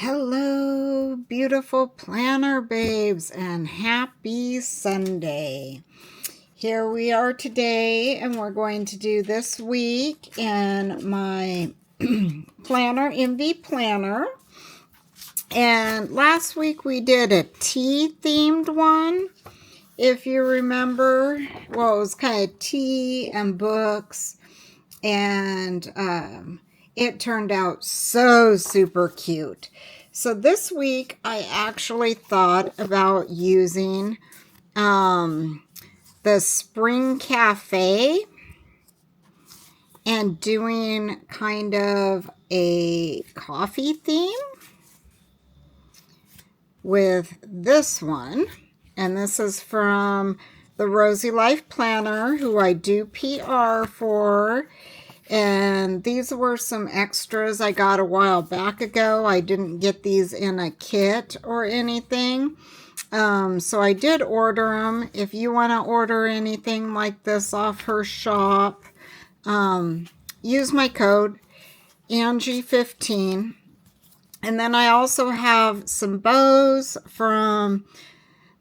Hello, beautiful planner babes, and happy Sunday. Here we are today, and we're going to do this week in my planner, MV Planner. And last week we did a tea themed one. If you remember, well, it was kind of tea and books, and it turned out so super cute. So this week I actually thought about using the Spring Cafe and doing kind of a coffee theme with this one. And this is from the Rosy Life Planner, who I do PR for. And these were some extras I got a while back ago. I didn't get these in a kit or anything. So I did order them. If you want to order anything like this off her shop, use my code Angie15. And then I also have some bows from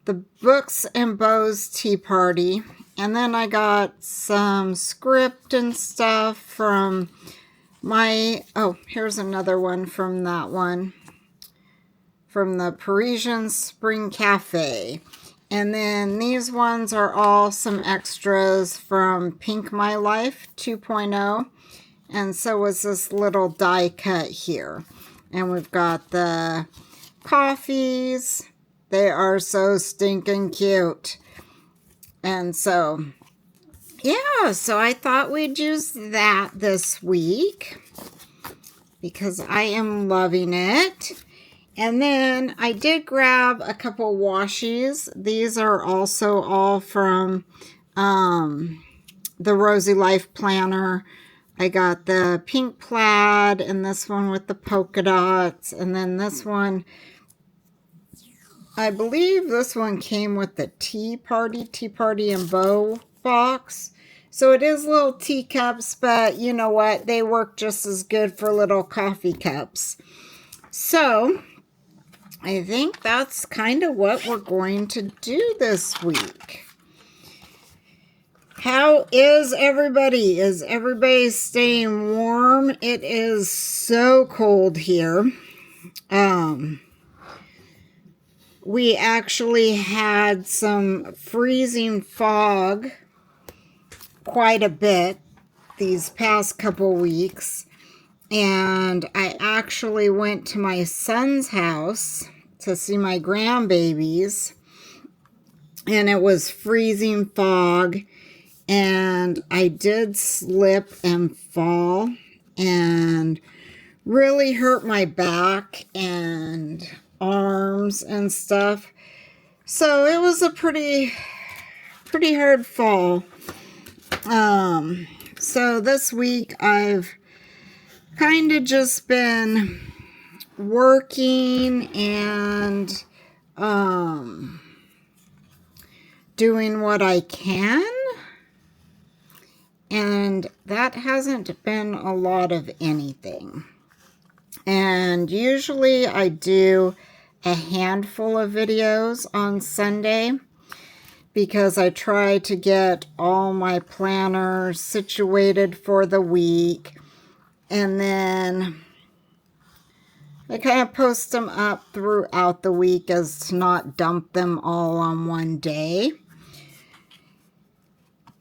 the Books and Bows Tea Party. And then I got some script and stuff from here's another one from that one, from the Parisian Spring Cafe. And then these ones are all some extras from Pink My Life 2.0. And so was this little die cut here. And we've got the coffees. They are so stinking cute. And so, yeah, so I thought we'd use that this week because I am loving it. And then I did grab a couple washies. These are also all from the Rosy Life Planner. I got the pink plaid and this one with the polka dots. And then this one, I believe this one came with the Tea Party and Bow box. So it is little teacups, but you know what? They work just as good for little coffee cups. So I think that's kind of what we're going to do this week. How is everybody? Is everybody staying warm? It is so cold here. We actually had some freezing fog quite a bit these past couple weeks. And I actually went to my son's house to see my grandbabies. And it was freezing fog. And I did slip and fall and really hurt my back and arms and stuff. So it was a pretty hard fall. So this week I've kind of just been working and doing what I can. And that hasn't been a lot of anything. And usually I do a handful of videos on Sunday because I try to get all my planners situated for the week. And then I kind of post them up throughout the week as to not dump them all on one day.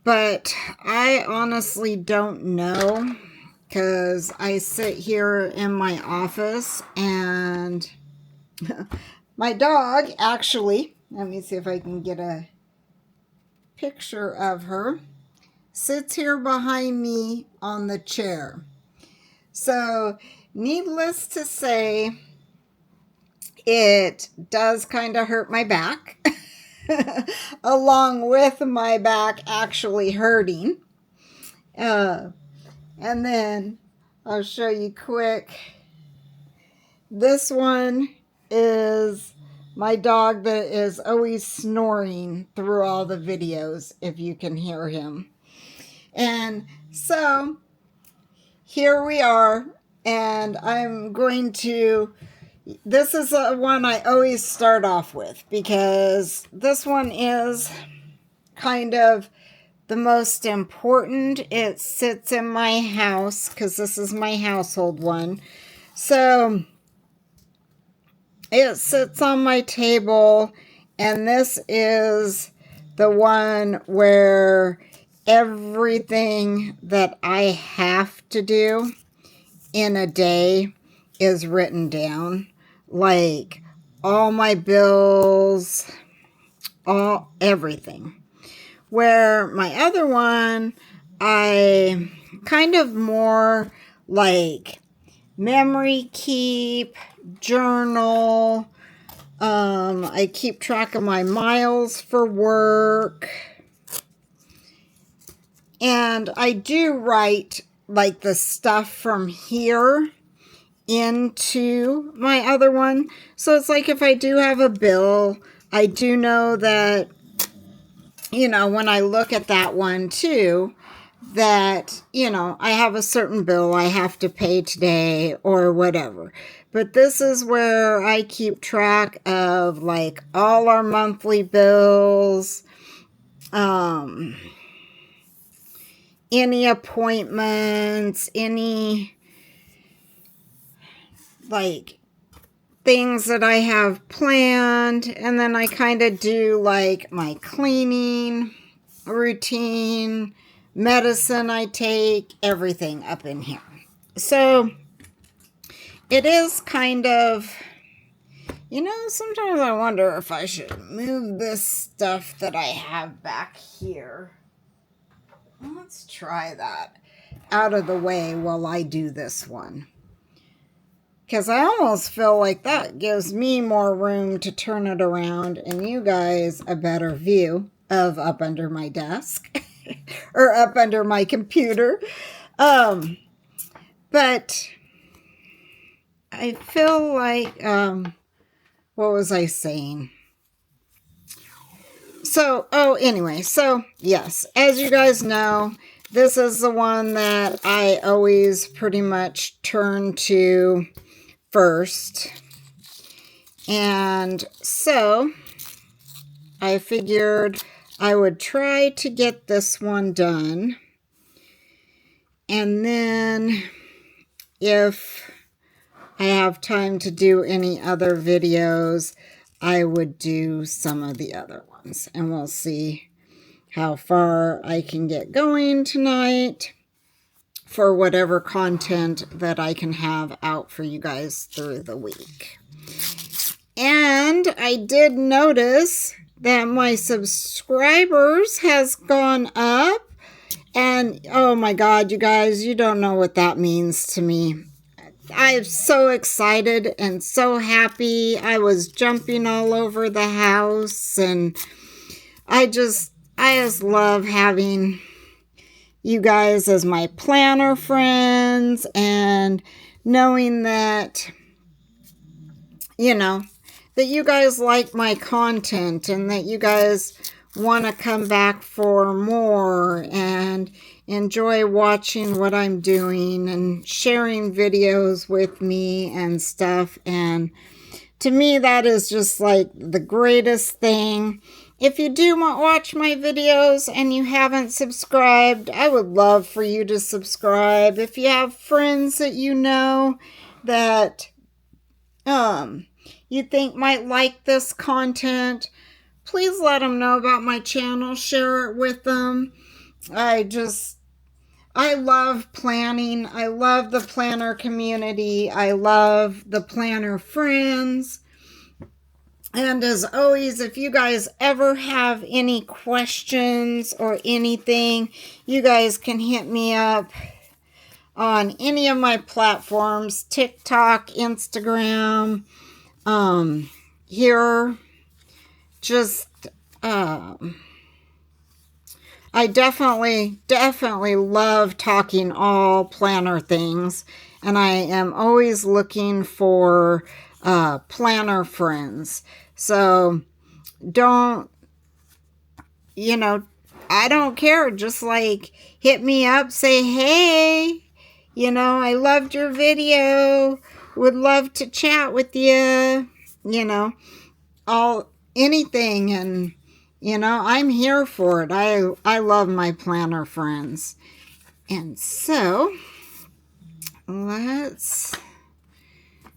But I honestly don't know because I sit here in my office and my dog actually, let me see if I can get a picture of her, sits here behind me on the chair. So needless to say, it does kind of hurt my back. Along with my back actually hurting. And then I'll show you quick. This one is my dog that is always snoring through all the videos, if you can hear him. And so here we are, and I'm going to this is a one I always start off with because this one is kind of the most important. It sits in my house because this is my household one. So it sits on my table, and this is the one where everything that I have to do in a day is written down. Like all my bills, everything. Where my other one, I kind of more like memory keep, journal. I keep track of my miles for work. And I do write like the stuff from here into my other one. So it's like if I do have a bill, I do know that, you know, when I look at that one too, that, you know, I have a certain bill I have to pay today or whatever. But this is where I keep track of like all our monthly bills, any appointments, any like things that I have planned. And then I kind of do like my cleaning routine, medicine I take, everything up in here. So it is kind of, you know, sometimes I wonder if I should move this stuff that I have back here. Let's try that out of the way while I do this one. Because I almost feel like that gives me more room to turn it around and you guys a better view of up under my desk or up under my computer. But I feel like, what was I saying? So, anyway, so yes, as you guys know, this is the one that I always pretty much turn to first. And so I figured I would try to get this one done. And then if I have time to do any other videos, I would do some of the other ones. And we'll see how far I can get going tonight for whatever content that I can have out for you guys through the week. And I did notice that my subscribers has gone up. And oh my God, you guys, you don't know what that means to me. I'm so excited and so happy. I was jumping all over the house, and I just love having you guys as my planner friends and knowing that, you know, that you guys like my content and that you guys want to come back for more and enjoy watching what I'm doing and sharing videos with me and stuff. And to me, that is just like the greatest thing. If you do watch my videos and you haven't subscribed, I would love for you to subscribe. If you have friends that you know that you think might like this content, please let them know about my channel. Share it with them. I love planning. I love the planner community. I love the planner friends. And as always, if you guys ever have any questions or anything, you guys can hit me up on any of my platforms, TikTok, Instagram, here. Just, I definitely love talking all planner things, and I am always looking for planner friends. So don't, you know, I don't care. Just like hit me up, say, hey, you know, I loved your video. would love to chat with you, anything. And, I'm here for it. I love my planner friends. And so let's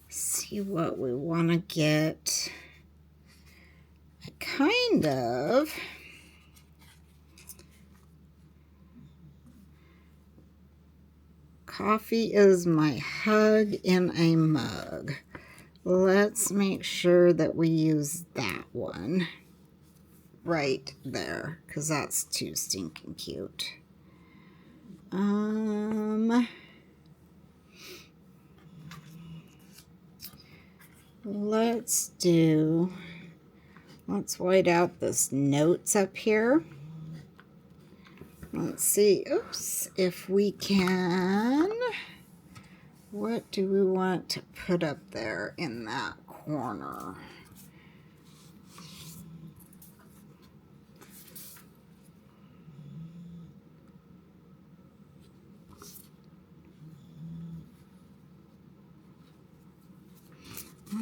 see what we want to get. Coffee is my hug in a mug. Let's make sure that we use that one right there, because that's too stinking cute. Let's white out this notes up here. Let's see, if we can. What do we want to put up there in that corner?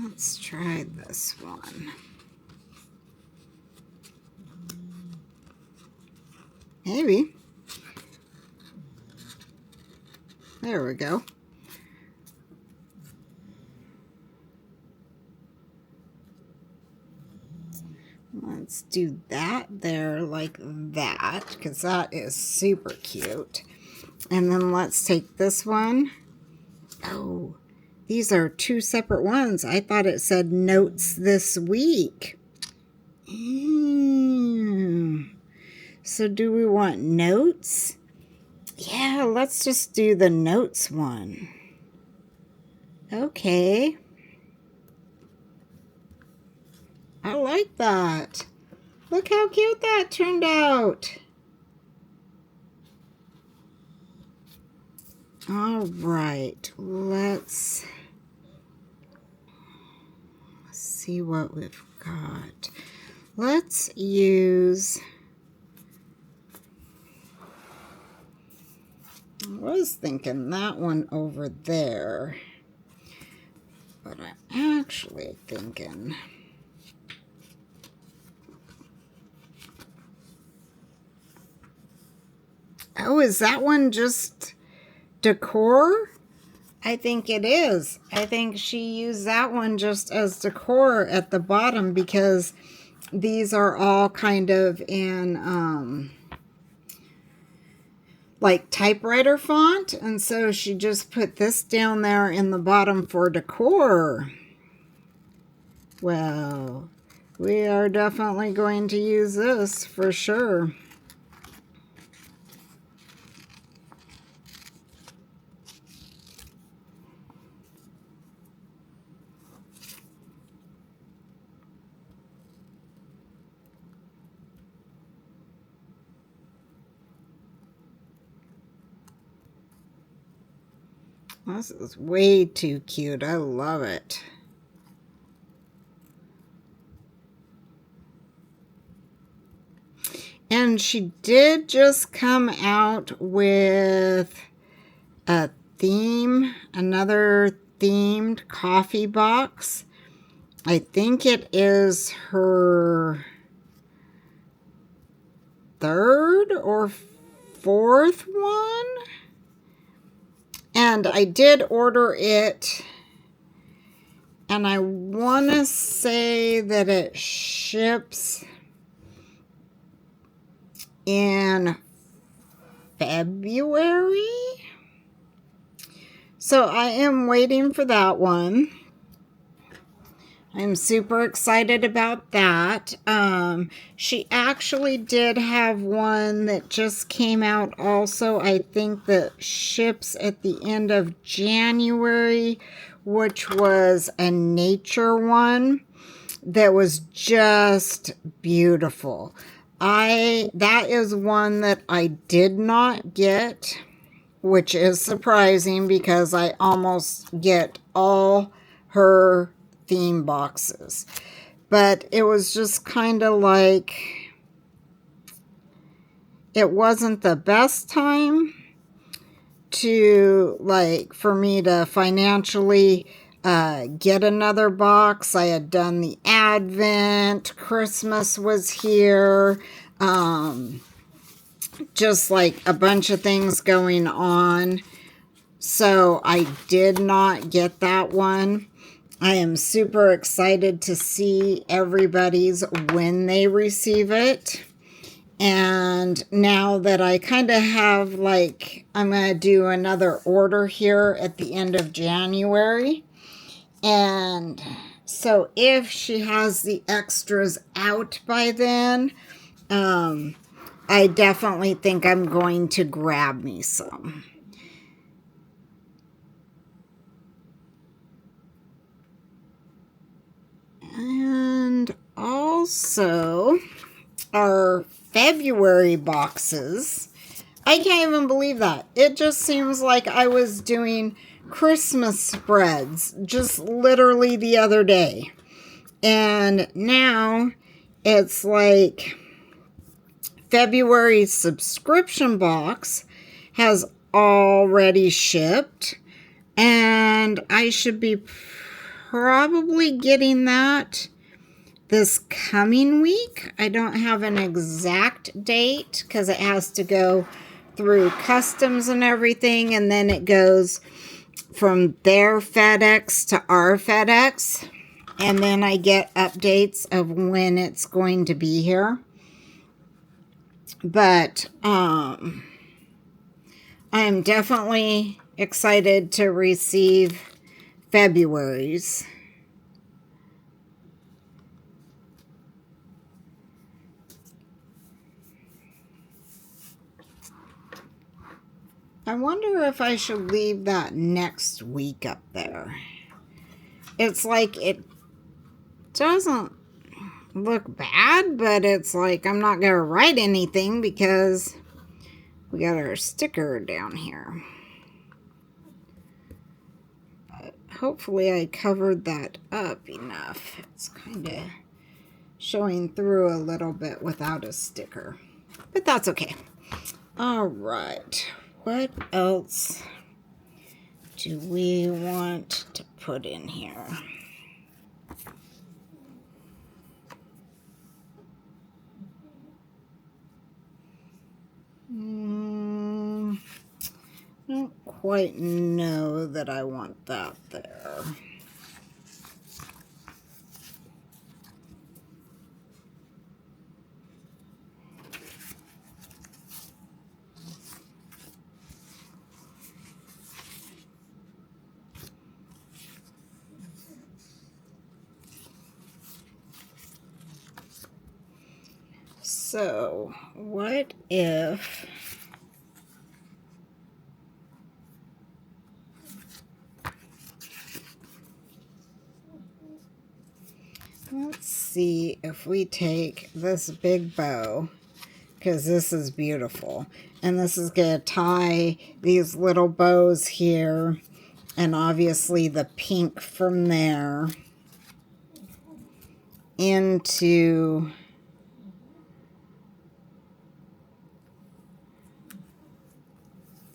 Let's try this one. Maybe. There we go. Let's do that there like that, because that is super cute. And then let's take this one. Oh, these are two separate ones. I thought it said notes this week. So do we want notes? Yeah, let's just do the notes one. Okay. I like that. Look how cute that turned out. All right, let's see what we've got. Let's use, I was thinking that one over there, but I'm actually thinking, oh, is that one just decor? I think it is. I think she used that one just as decor at the bottom, because these are all kind of in like typewriter font, and so she just put this down there in the bottom for decor. Well, we are definitely going to use this for sure. This is way too cute. I love it. And she did just come out with a theme, another themed coffee box. I think it is her third or fourth one. And I did order it, and I want to say that it ships in February. So I am waiting for that one. I'm super excited about that. She actually did have one that just came out also, I think, that ships at the end of January, which was a nature one that was just beautiful. That is one that I did not get, which is surprising because I almost get all her theme boxes. But it was just kind of like, it wasn't the best time to, like, for me to financially get another box. I had done the Advent, Christmas was here, just like a bunch of things going on. So I did not get that one. I am super excited to see everybody's when they receive it. And now that I kind of have, like, I'm going to do another order here at the end of January. And so if she has the extras out by then, I definitely think I'm going to grab me some. And also, our February boxes. I can't even believe that. It just seems like I was doing Christmas spreads just literally the other day. And now it's like February's subscription box has already shipped. And I should be probably getting that this coming week. I don't have an exact date because it has to go through customs and everything, and then it goes from their FedEx to our FedEx, and then I get updates of when it's going to be here. But I'm definitely excited to receive February's. I wonder if I should leave that next week up there. It's like it doesn't look bad, but it's like I'm not going to write anything because we got our sticker down here. But hopefully I covered that up enough. It's kind of showing through a little bit without a sticker, but that's okay. All right. What else do we want to put in here? I don't quite know that I want that there. So, what if let's see if we take this big bow, because this is beautiful, and this is going to tie these little bows here, and obviously the pink from there into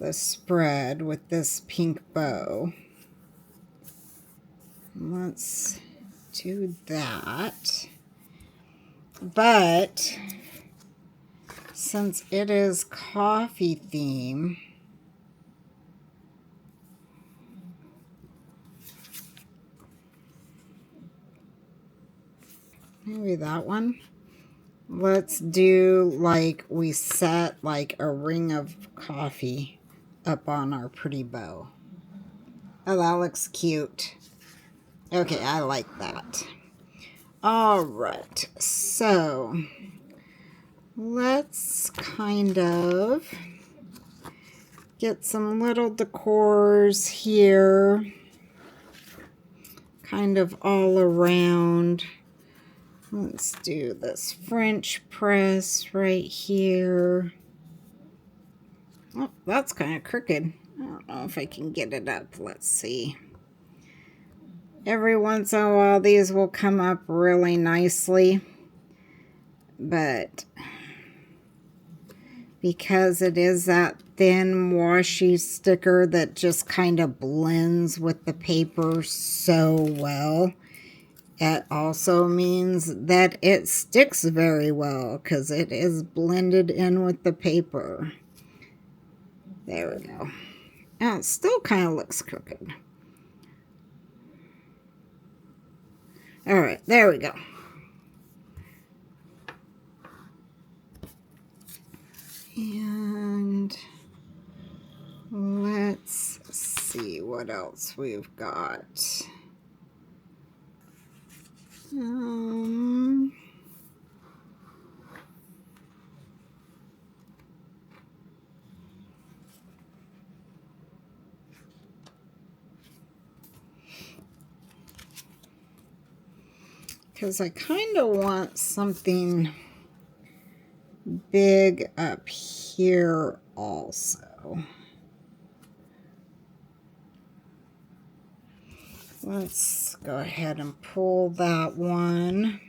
the spread with this pink bow. Let's do that. But since it is coffee theme, maybe that one. Let's do like we set like a ring of coffee up on our pretty bow. Oh, that looks cute. Okay, I like that. All right, so let's kind of get some little decors here, kind of all around. Let's do this French press right here. Oh, that's kind of crooked. I don't know if I can get it up. Let's see. Every once in a while, these will come up really nicely. But because it is that thin washi sticker that just kind of blends with the paper so well. It also means that it sticks very well because it is blended in with the paper. There we go. And it still kind of looks crooked. All right, there we go. And let's see what else we've got. Because I kind of want something big up here also. Let's go ahead and pull that one.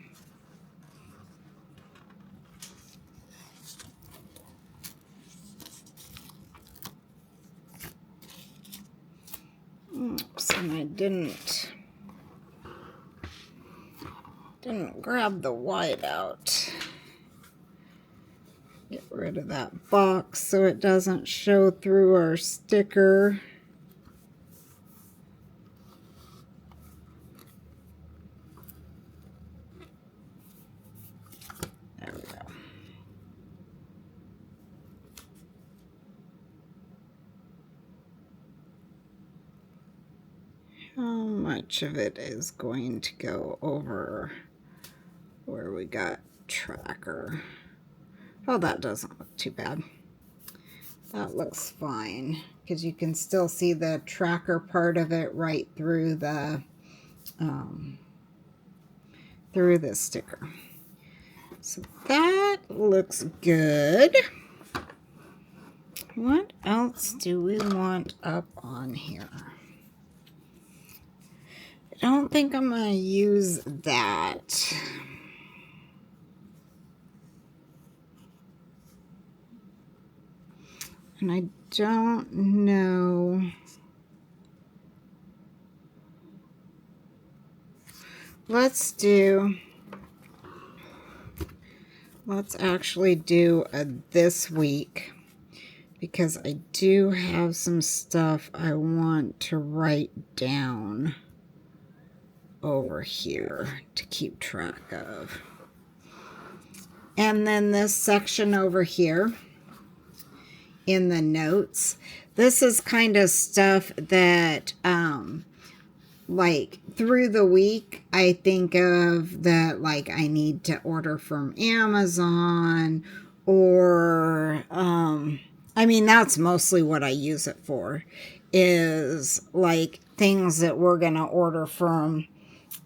Oops, and I didn't grab the white out. Get rid of that box so it doesn't show through our sticker. There we go. How much of it is going to go over where we got tracker? Oh, that doesn't look too bad. That looks fine because you can still see the tracker part of it right through the sticker. So that looks good. What else do we want up on here? I don't think I'm going to use that. And I don't know. Let's actually do a this week, because I do have some stuff I want to write down over here to keep track of. And then this section over here in the notes, this is kind of stuff that like through the week I think of that, like I need to order from Amazon, or I mean, that's mostly what I use it for, is like things that we're gonna order from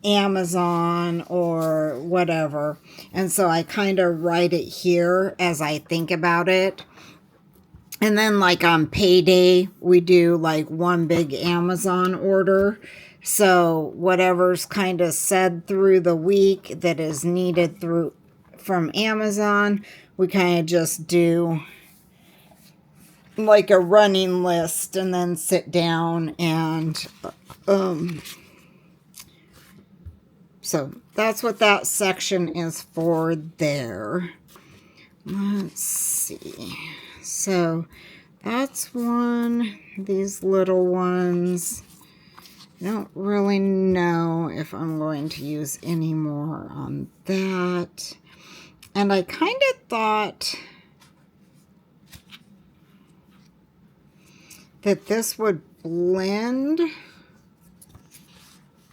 Amazon or whatever. And so I kind of write it here as I think about it. And then like on payday, we do like one big Amazon order. So whatever's kind of said through the week that is needed from Amazon, we kind of just do like a running list and then sit down and so that's what that section is for there. Let's see. So that's one. These little ones, I don't really know if I'm going to use any more on that. And I kind of thought that this would blend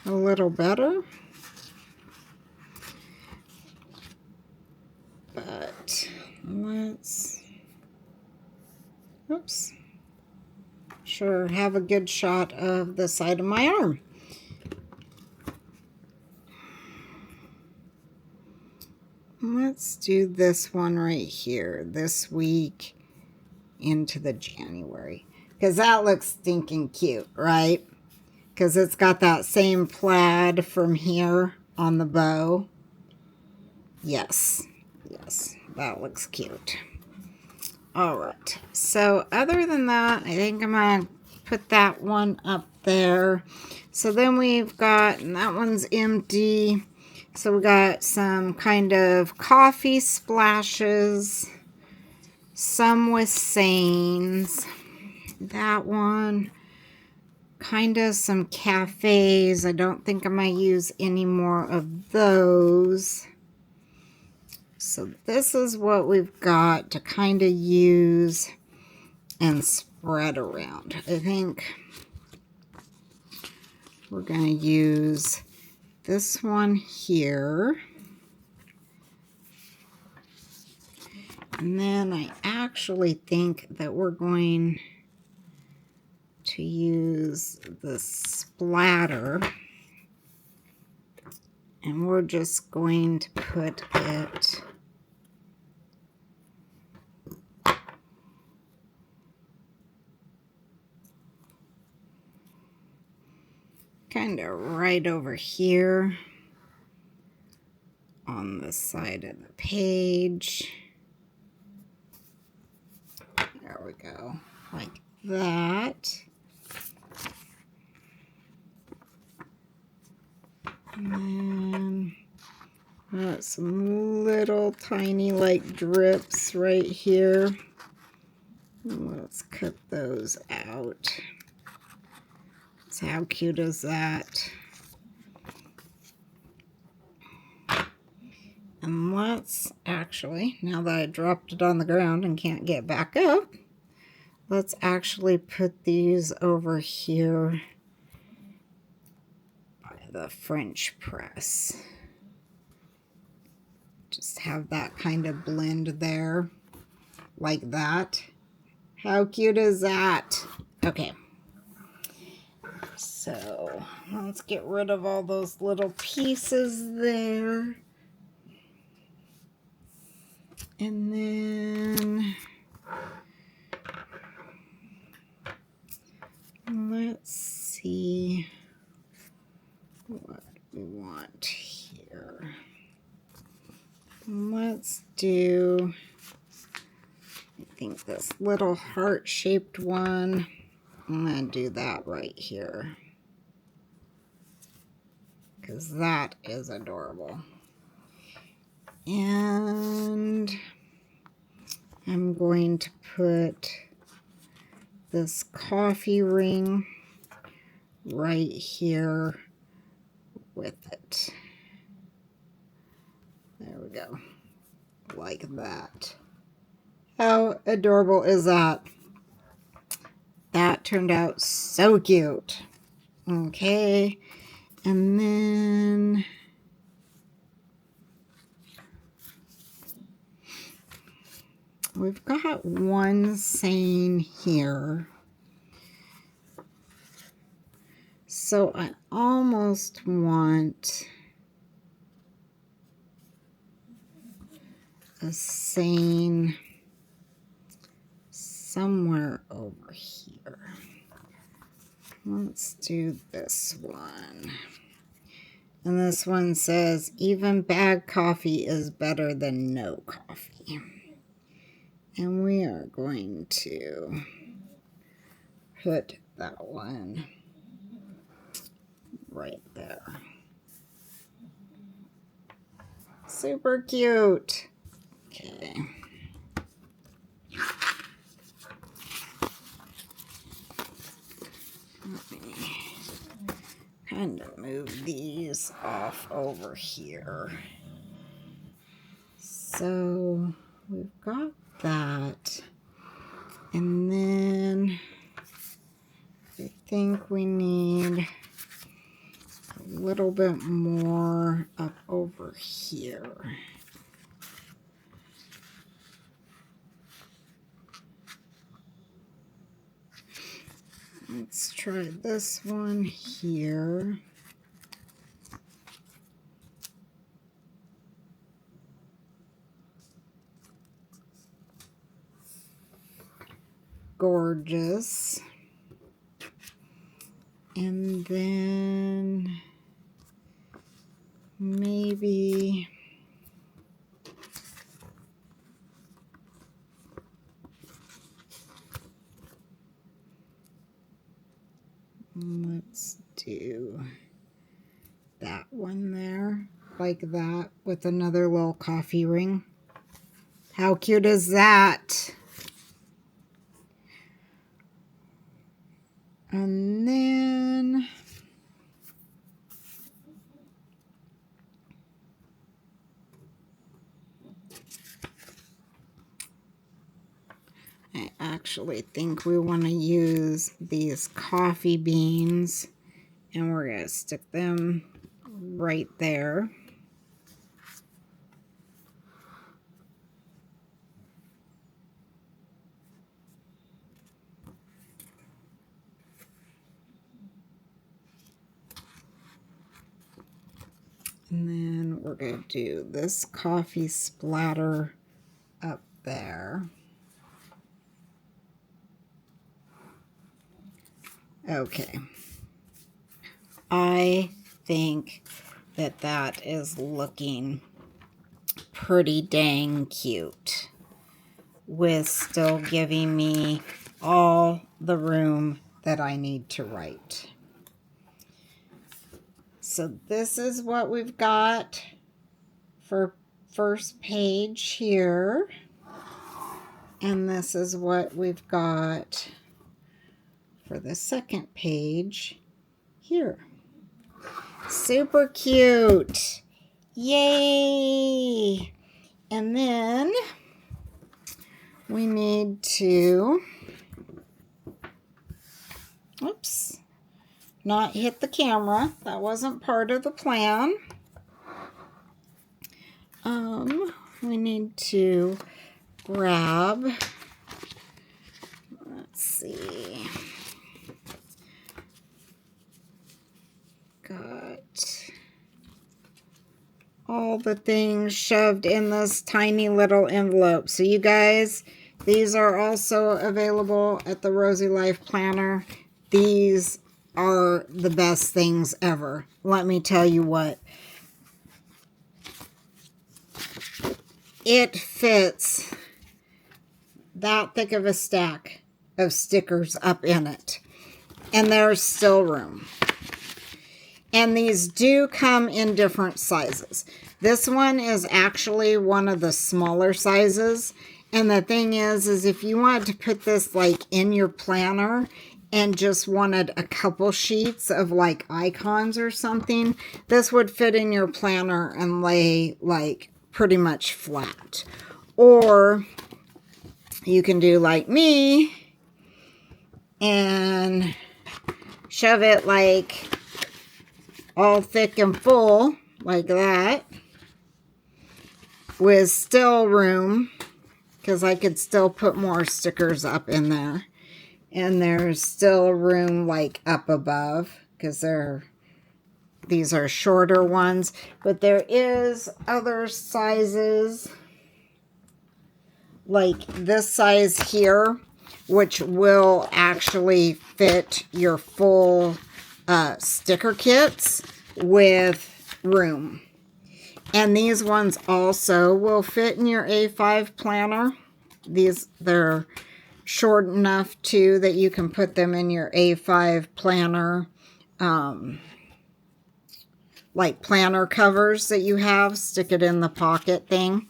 a little better. But let's, oops, sure, have a good shot of the side of my arm. Let's do this one right here, this week into the January, because that looks stinking cute, right? Because it's got that same plaid from here on the bow. Yes, yes, that looks cute. All right. So other than that, I think I'm going to put that one up there. So then we've got, and that one's empty. So we got some kind of coffee splashes, some with Sains. That one, kind of some cafes. I don't think I'm going to use any more of those. So this is what we've got to kind of use and spread around. I think we're going to use this one here. And then I actually think that we're going to use the splatter. And we're just going to put it kind of right over here on the side of the page. There we go, like that. And then got some little tiny like drips right here. Let's cut those out. So how cute is that? And let's actually, now that I dropped it on the ground and can't get back up, let's actually put these over here by the French press. Just have that kind of blend there, like that. How cute is that? Okay. So let's get rid of all those little pieces there. And then let's see what we want here. Let's do, I think this little heart-shaped one. I'm going to do that right here, because that is adorable. And I'm going to put this coffee ring right here with it. There we go. Like that. How adorable is that? That turned out so cute. Okay. And then we've got one Sain here. So I almost want a Sain somewhere over here. Let's do this one. And this one says, even bad coffee is better than no coffee. And we are going to put that one right there. Super cute. Okay. Let me kind of move these off over here. So we've got that. And then I think we need a little bit more up over here. Let's try this one here. Gorgeous. And then maybe like that with another little coffee ring. How cute is that? And then I actually think we want to use these coffee beans, and we're going to stick them right there. And then we're going to do this coffee splatter up there. Okay. I think that that is looking pretty dang cute, with still giving me all the room that I need to write. So this is what we've got for first page here. And this is what we've got for the second page here. Super cute. Yay! And then we need to, oops, not hit the camera. That wasn't part of the plan. We need to grab, let's see, got all the things shoved in this tiny little envelope. So you guys, these are also available at the Rosy Life Planner. These are the best things ever. Let me tell you what. It fits that thick of a stack of stickers up in it. And there's still room. And these do come in different sizes. This one is actually one of the smaller sizes. And the thing is if you wanted to put this like in your planner and just wanted a couple sheets of like icons or something, this would fit in your planner and lay like pretty much flat. Or you can do like me and shove it like all thick and full like that, with still room, because I could still put more stickers up in there. And there's still room like up above, because these are shorter ones, but there is other sizes like this size here, which will actually fit your full sticker kits with room. And these ones also will fit in your A5 planner. They're short enough too that you can put them in your A5 planner, like planner covers that you have, stick it in the pocket thing.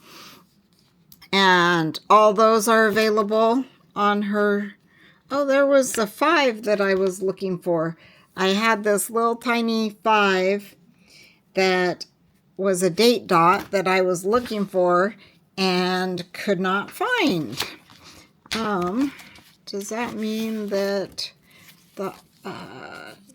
And all those are available on her. Oh, there was the 5 that I was looking for. I had this little tiny 5 that was a date dot that I was looking for and could not find. Does that mean that the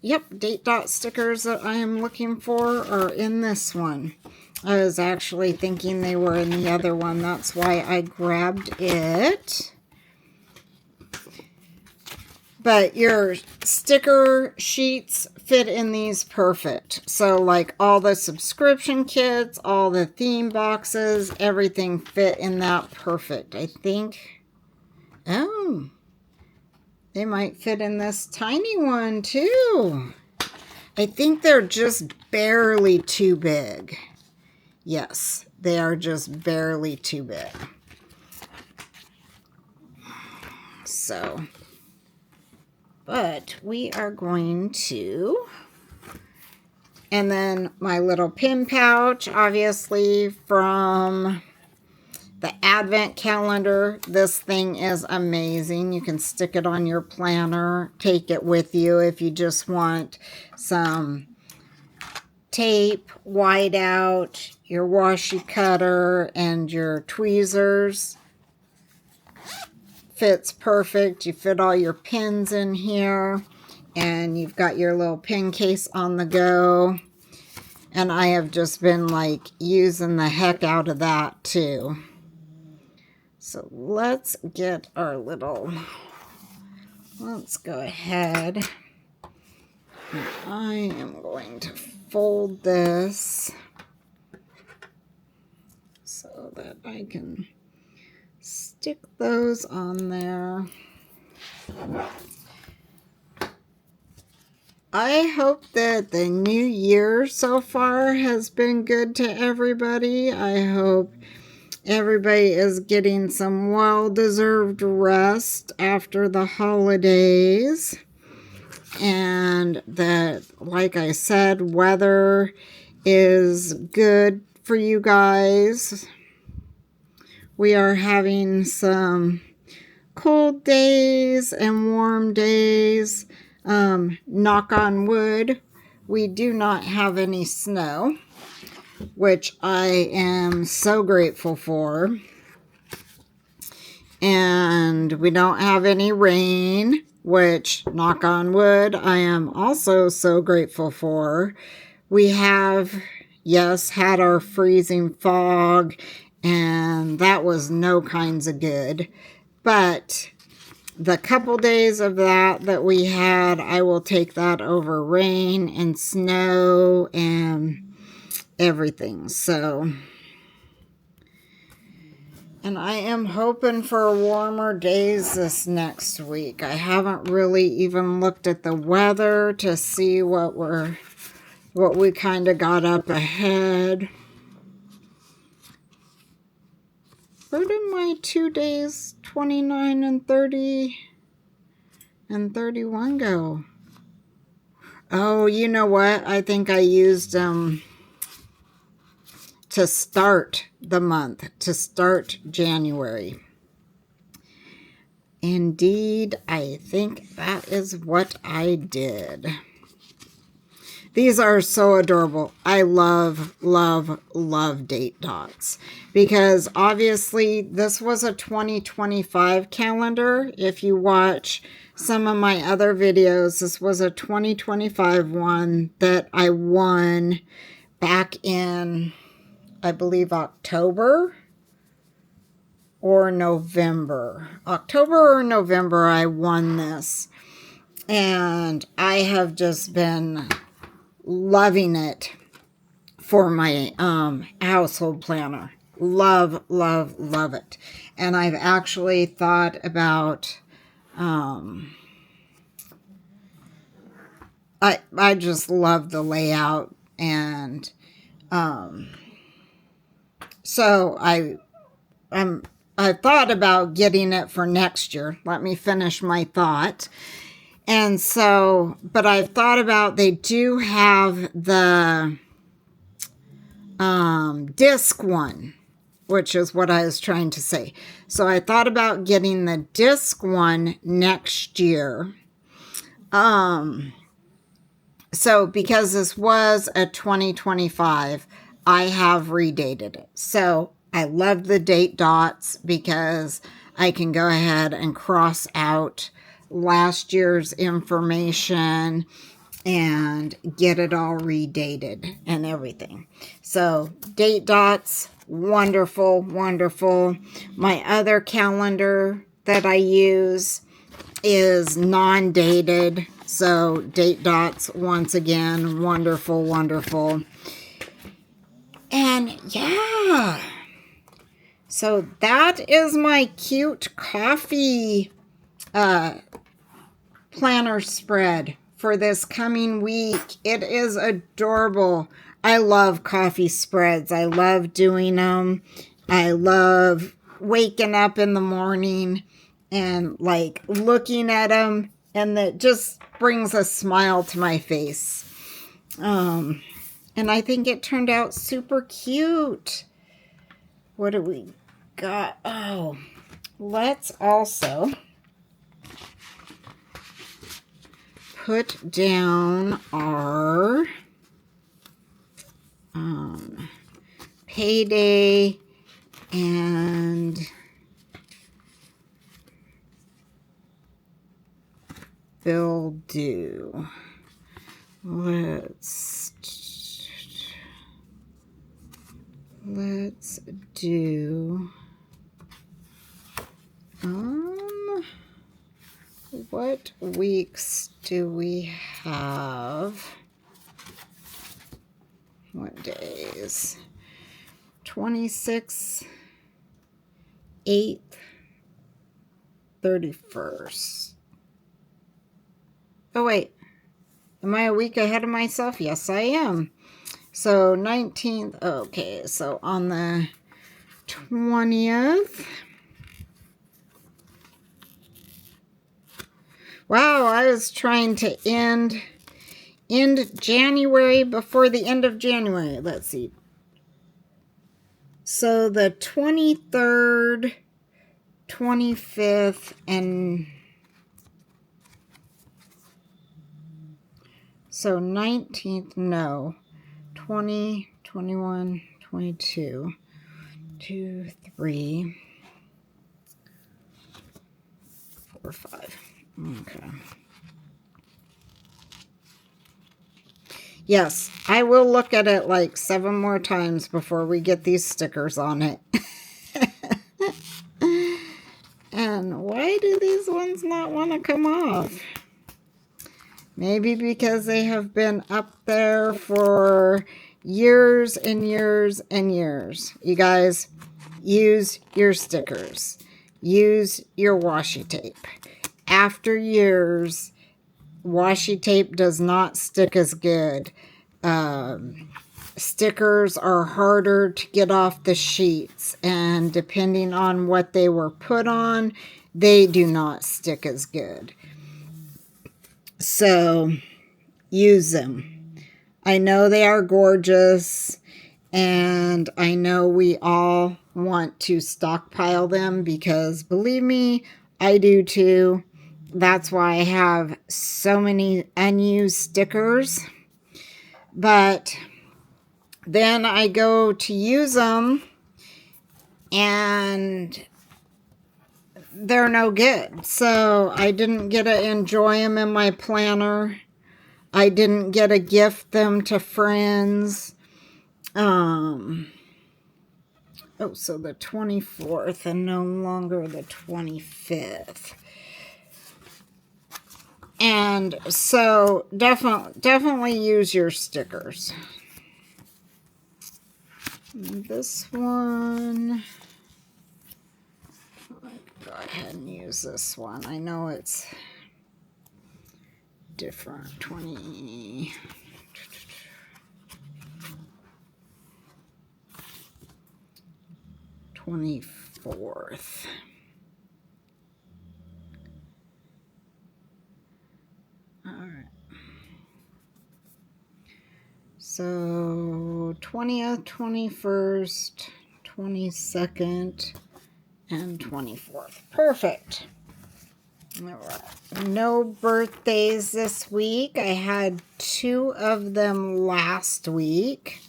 yep, date dot stickers that I am looking for are in this one? I was actually thinking they were in the other one. That's why I grabbed it. But your sticker sheets fit in these perfect. So like all the subscription kits, all the theme boxes, everything fit in that perfect. I think, oh, they might fit in this tiny one too. I think they're just barely too big. Yes, they are just barely too big. So, but we are going to And then my little pin pouch, obviously from the Advent calendar. This thing is amazing. You can stick it on your planner, take it with you if you just want some tape, white out, your washi cutter, and your tweezers. Fits perfect. You fit all your pins in here, and you've got your little pin case on the go. And I have just been like using the heck out of that too. So let's get our little, let's go ahead. And I am going to fold this so that I can stick those on there. I hope that the new year so far has been good to everybody. I hope everybody is getting some well-deserved rest after the holidays. And that, like I said, weather is good for you guys. We are having some cold days and warm days. Knock on wood, we do not have any snow, which I am so grateful for. And we don't have any rain, which, knock on wood, I am also so grateful for. We have, yes, had our freezing fog, and that was no kinds of good. But the couple days of that we had, I will take that over rain and snow and everything. So, and I am hoping for warmer days this next week. I haven't really even looked at the weather to see what we kind of got up ahead. Where did my 2 days, 29 and 30 and 31 go? Oh, you know what? I think I used them to start the month, to start January. Indeed, I think that is what I did. These are so adorable. I love, love, love date dots because obviously this was a 2025 calendar. If you watch some of my other videos, this was a 2025 one that I won back in, I believe, October or November. October or November, I won this. And I have just been loving it for my household planner. Love, love, love it. And I've actually thought about I just love the layout, and so I thought about getting it for next year. Let me finish my thought. And so, but I've thought about, they do have the disc one, which is what I was trying to say. So I thought about getting the disc one next year. So because this was a 2025, I have redated it. So I love the date dots because I can go ahead and cross out last year's information and get it all redated and everything. So date dots, wonderful, wonderful. My other calendar that I use is non-dated. So date dots, once again, wonderful, wonderful. And yeah, so that is my cute coffee planner spread for this coming week. It is adorable. I love coffee spreads. I love doing them. I love waking up in the morning and like looking at them, and that just brings a smile to my face. And I think it turned out super cute. What do we got? Oh, let's also put down our payday and bill due. Let's do what weeks do we have? What days? 26th, 8th, 31st. Oh wait, am I a week ahead of myself? Yes, I am. So 19th, okay, so on the 20th. Wow, I was trying to end January before the end of January. Let's see. So the 23rd, 25th, and so 19th, no. 20, 21, 22, 2, 3, 4, 5. Okay. Yes, I will look at it like 7 more times before we get these stickers on it. And why do these ones not want to come off? Maybe because they have been up there for years and years and years. You guys, use your stickers. Use your washi tape. After years, washi tape does not stick as good. Stickers are harder to get off the sheets, and depending on what they were put on, they do not stick as good. So use them. I know they are gorgeous, and I know we all want to stockpile them because, believe me, I do too. That's why I have so many unused stickers. But then I go to use them and they're no good. So I didn't get to enjoy them in my planner. I didn't get to gift them to friends. Oh, so the 24th and no longer the 25th. And so definitely use your stickers. This one, go ahead and use this one. I know it's different. 24th. All right. So 20th, 21st, 22nd, and 24th. Perfect. All right. No birthdays this week. I had 2 of them last week.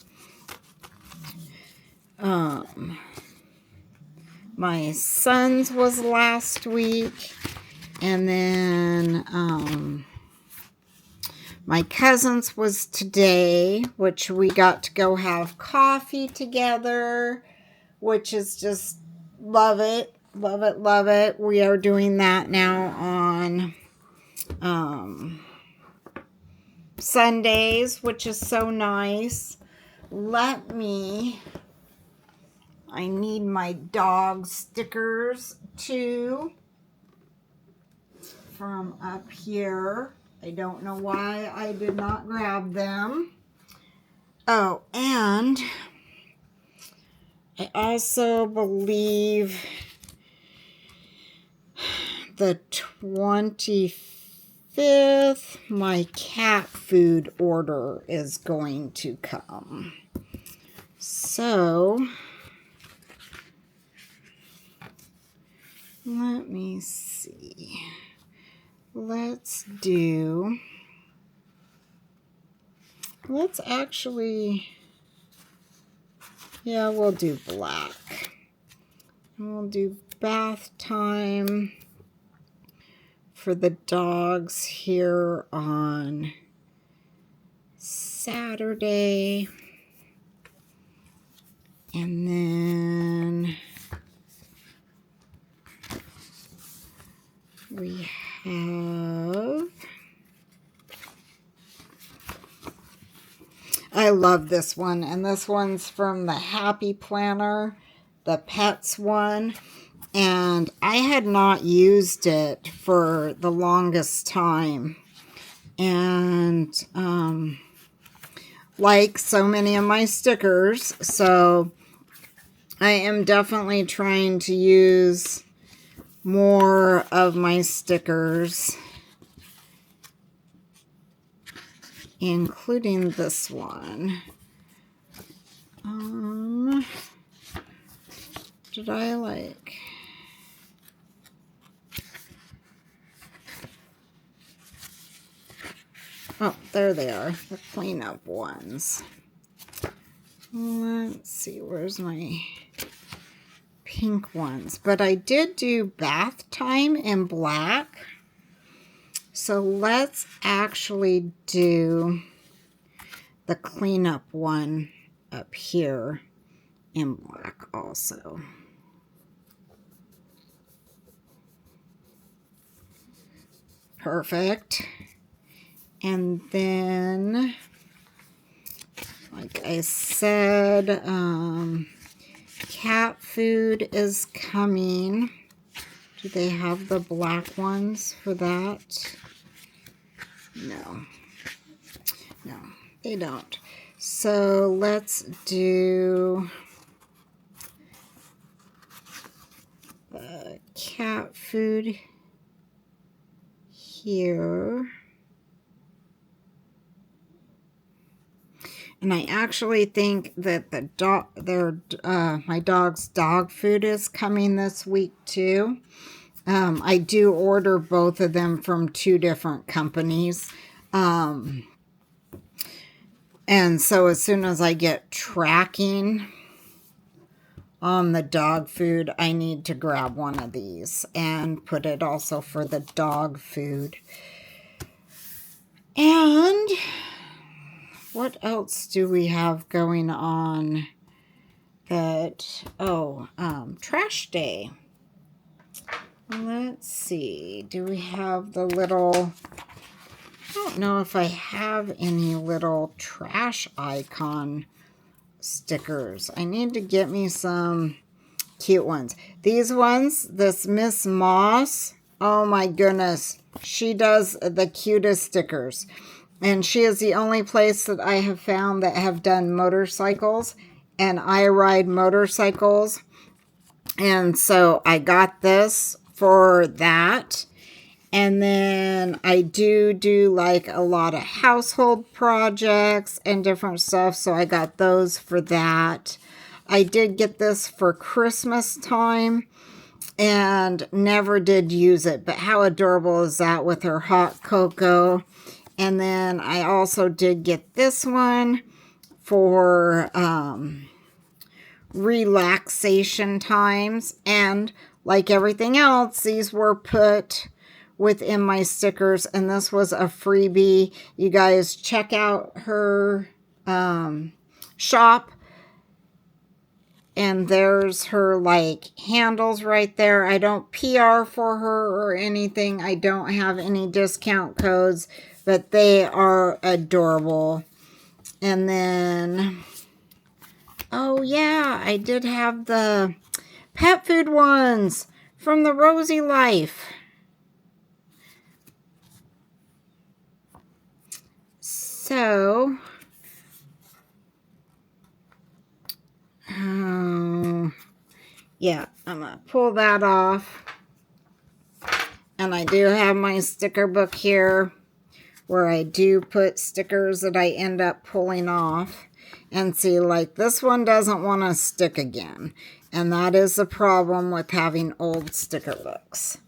My son's was last week, and then my cousin's was today, which we got to go have coffee together, which is just love it, love it, love it. We are doing that now on Sundays, which is so nice. I need my dog stickers too from up here. I don't know why I did not grab them. Oh, and I also believe the 25th 5th, my cat food order is going to come. So, let me see. Let's actually, yeah, we'll do black. And we'll do bath time for the dogs here on Saturday. And then we have, I love this one, and this one's from the Happy Planner, the Pets one, and I had not used it for the longest time, and like so many of my stickers, so I am definitely trying to use more of my stickers, including this one. Did I like... Oh, there they are, the cleanup ones. Let's see, where's my pink ones? But I did do bath time in black. So let's actually do the cleanup one up here in black also. Perfect. And then, like I said, cat food is coming. Do they have the black ones for that? No. No, they don't. So let's do the cat food here. And I actually think that the my dog's dog food is coming this week too. I do order both of them from 2 different companies. And so as soon as I get tracking on the dog food, I need to grab one of these and put it also for the dog food. And what else do we have going on that, trash day. Let's see, do we have the little, I don't know if I have any little trash icon stickers. I need to get me some cute ones. These ones, this Miss Moss, oh my goodness, she does the cutest stickers. And she is the only place that I have found that have done motorcycles, and I ride motorcycles. And so I got this for that. And then I do like a lot of household projects and different stuff. So I got those for that. I did get this for Christmas time and never did use it. But how adorable is that with her hot cocoa? And then I also did get this one for relaxation times. And like everything else, these were put within my stickers. And this was a freebie. You guys check out her shop. And there's her like handles right there. I don't PR for her or anything. I don't have any discount codes. But they are adorable. And then, oh yeah, I did have the pet food ones from the Rosy Life. So, yeah, I'm going to pull that off. And I do have my sticker book here where I do put stickers that I end up pulling off. And see, like this one doesn't want to stick again. And that is the problem with having old sticker books.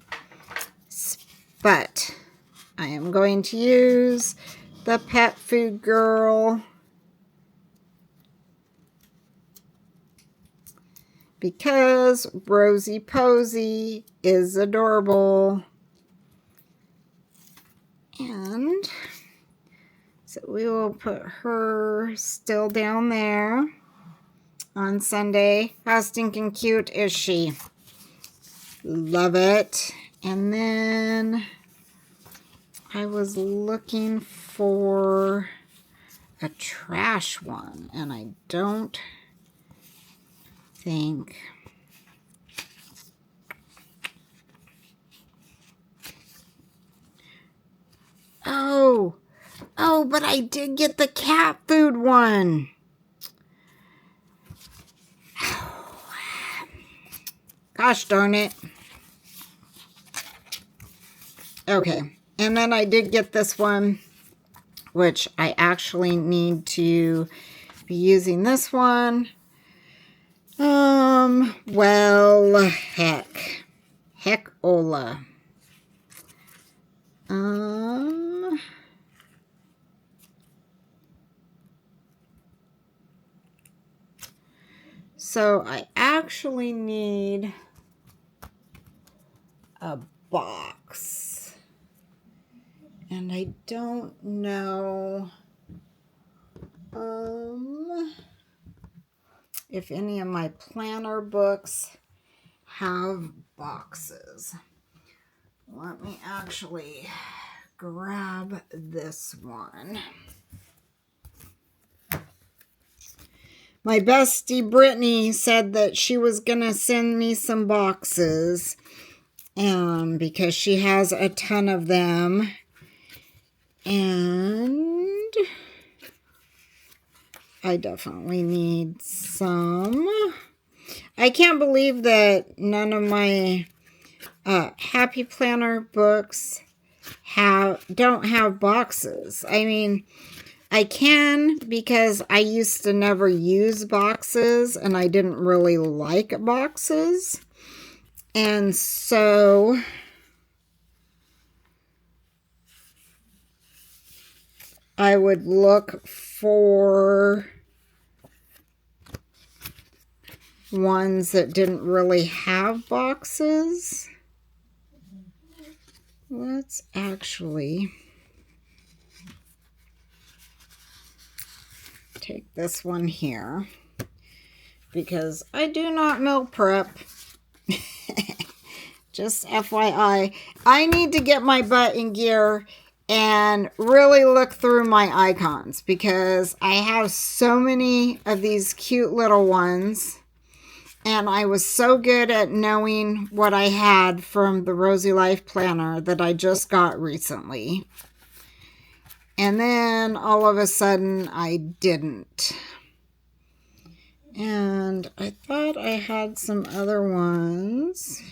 But I am going to use the Pet Food Girl because Rosie Posey is adorable. And so we will put her still down there on Sunday. How stinking cute is she? Love it. And then I was looking for a trash one, and I don't think... Oh, but I did get the cat food one. Gosh darn it. Okay, and then I did get this one, which I actually need to be using this one. Well, heck-ola. So I actually need a box. And I don't know if any of my planner books have boxes. Let me actually grab this one. My bestie Brittany said that she was going to send me some boxes because she has a ton of them. And I definitely need some. I can't believe that none of my Happy Planner books don't have boxes. I mean, I can because I used to never use boxes and I didn't really like boxes. And so I would look for ones that didn't really have boxes. Let's actually take this one here because I do not meal prep. Just FYI, I need to get my butt in gear and really look through my icons because I have so many of these cute little ones. And I was so good at knowing what I had from the Rosie Life Planner that I just got recently. And then all of a sudden I didn't. And I thought I had some other ones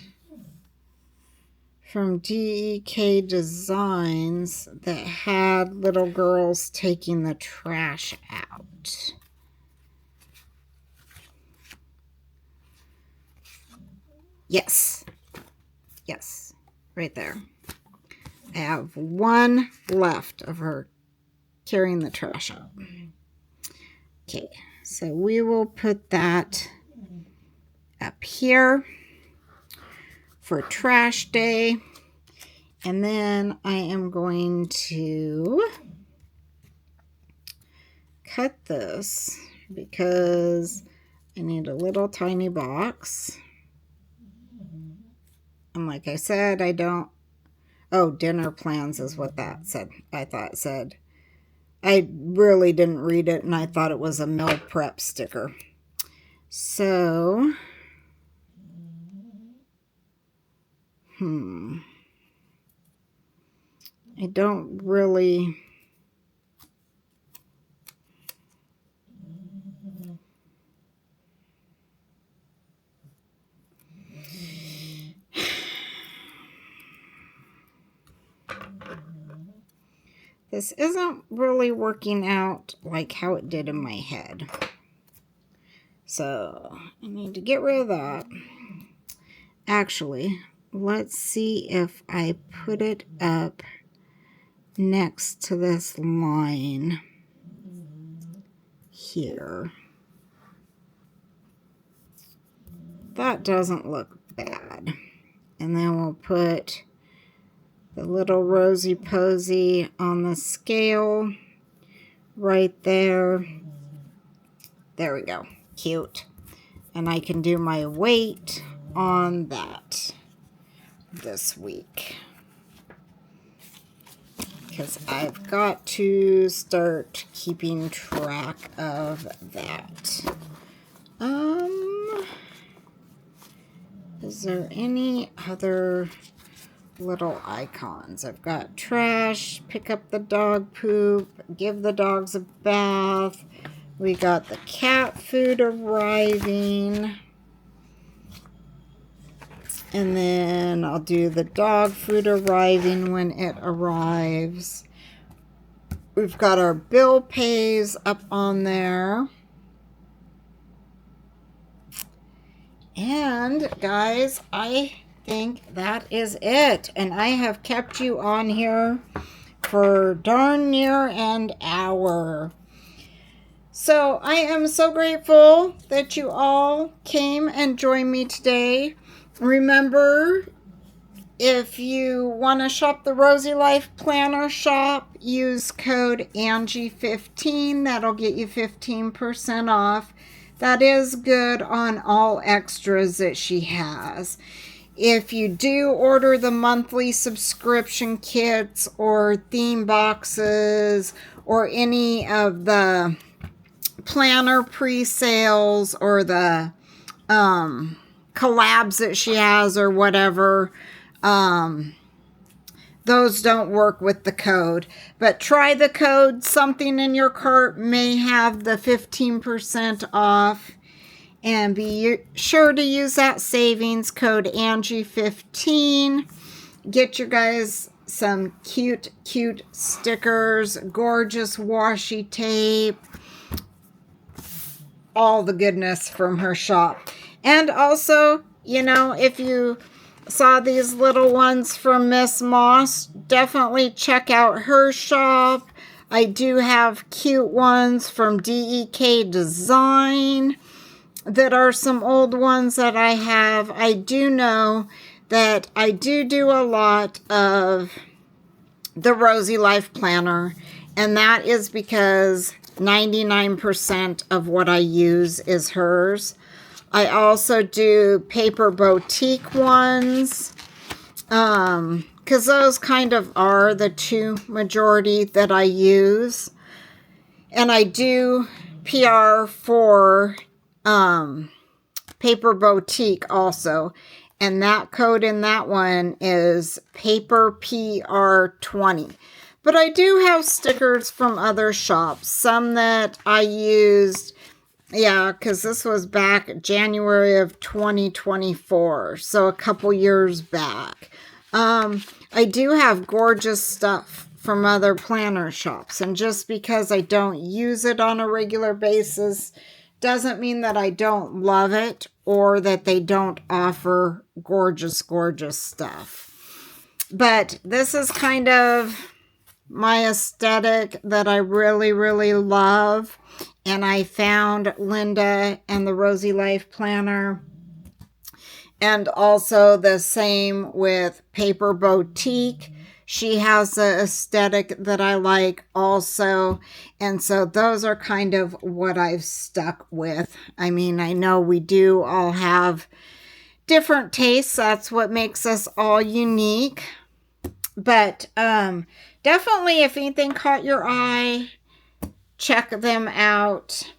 from DEK Designs that had little girls taking the trash out. Yes, right there. I have one left of her carrying the trash out. Okay, so we will put that up here for trash day. And then I am going to cut this because I need a little tiny box. And like I said, I don't... Oh, dinner plans is what that said. I thought it said. I really didn't read it, and I thought it was a meal prep sticker. So, I don't really... this isn't really working out like how it did in my head. So I need to get rid of that. Actually, let's see if I put it up next to this line here. That doesn't look bad. And then we'll put the little Rosie Posy on the scale right there. There we go. Cute. And I can do my weight on that this week, because I've got to start keeping track of that. Is there any other little icons? I've got trash, pick up the dog poop, give the dogs a bath. We got the cat food arriving. And then I'll do the dog food arriving when it arrives. We've got our bill pays up on there. And guys, I think that is it. And I have kept you on here for darn near an hour. So I am so grateful that you all came and joined me today. Remember, if you want to shop the Rosie Life Planner shop, use code Angie15. That'll get you 15% off. That is good on all extras that she has. If you do order the monthly subscription kits or theme boxes or any of the planner pre-sales or the collabs that she has or whatever, those don't work with the code. But try the code. Something in your cart may have the 15% off. And be sure to use that savings code Angie15. Get your guys some cute stickers, gorgeous washi tape, all the goodness from her shop. And also, you know, if you saw these little ones from Miss Moss, definitely check out her shop. I do have cute ones from DEK Design that are some old ones that I have. I do know that I do a lot of the Rosie Life Planner, and that is because 99% of what I use is hers. I also do Paper Boutique ones, because those kind of are the two majority that I use. And I do PR for Paper Boutique also. And that code in that one is PaperPR20. But I do have stickers from other shops. Some that I used, yeah, because this was back January of 2024. So a couple years back. I do have gorgeous stuff from other planner shops. And just because I don't use it on a regular basis doesn't mean that I don't love it or that they don't offer gorgeous stuff. But this is kind of my aesthetic that I really love. And I found Linda and the Rosie Life Planner. And also the same with Paper Boutique. She has the aesthetic that I like also. And so those are kind of what I've stuck with. I mean, I know we do all have different tastes. That's what makes us all unique. But definitely, if anything caught your eye, check them out.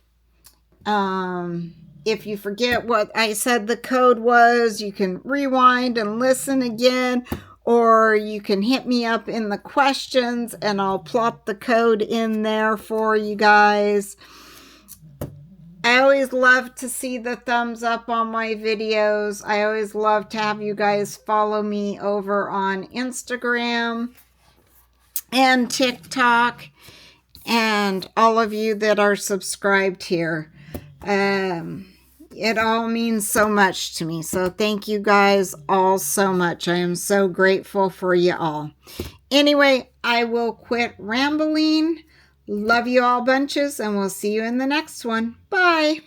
If you forget what I said the code was, you can rewind and listen again, or you can hit me up in the questions and I'll plop the code in there for you guys. I always love to see the thumbs up on my videos. I always love to have you guys follow me over on Instagram. and TikTok, and all of you that are subscribed here. It all means so much to me. So thank you guys all so much. I am so grateful for you all. Anyway, I will quit rambling. Love you all bunches, and we'll see you in the next one. Bye.